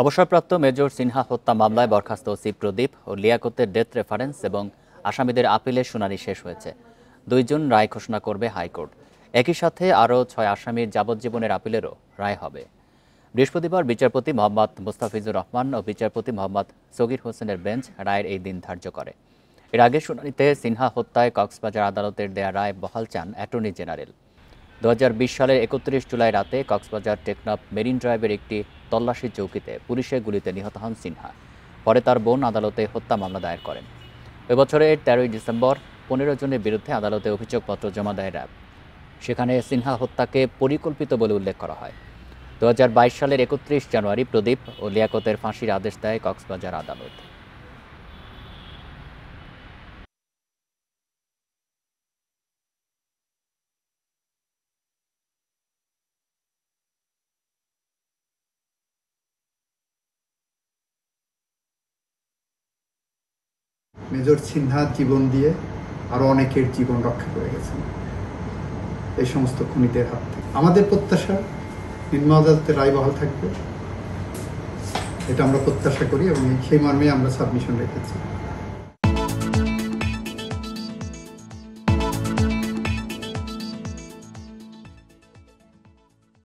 অবসরপ্রাপ্ত মেজর সিনহা হত্যা মামলায় বরখাস্ত ওসি প্রদীপ ও লিয়াকতের ডেথ রেফারেন্স এবং আসামিদের আপিলের শুনানি শেষ হয়েছে। 2 জুন রায় ঘোষণা করবে হাইকোর্ট। একই সাথে আরও 6 আসামির যাবজ্জীবনের আপিলেরও রায় হবে। বৃহস্পতিবার বিচারপতি মোহাম্মদ মোস্তাফিজুর রহমান ও বিচারপতি মোহাম্মদ সগির হোসেনের বেঞ্চ রায়ের এই দিন ধার্য করে। এর আগে শুনানিতে সিনহা হত্যায় কক্সবাজার আদালতের দেয়া রায় বহাল চান অ্যাটর্নি জেনারেল। 2020 সালের 31 জুলাই রাতে কক্সবাজার টেকনাফ মেরিন ড্রাইভের একটি তল্লাশি চৌকিতে পুলিশের গুলিতে নিহত হন সিনহা। পরে তার বোন আদালতে হত্যা মামলা দায়ের করেন। এ বছরের 13 ডিসেম্বর 15 জনের বিরুদ্ধে আদালতে অভিযোগপত্র জমা দেয় র্যাব। সেখানে সিনহা হত্যাকে পরিকল্পিত বলে উল্লেখ করা হয়। 2022 সালের 31 জানুয়ারি প্রদীপ ও লিয়াকতের ফাঁসির আদেশ দেয় কক্সবাজার আদালত। মেজর সিনহার জীবন দিয়ে আরও অনেকের জীবন রক্ষা করে গেছেন এই সমস্ত খুনিদের হাত থেকে। আমাদের প্রত্যাশা নিম্ন আদালতের রায় বহাল থাকবে, এটা আমরা প্রত্যাশা করি এবং সেই মর্মে আমরা সাবমিশন রেখেছি।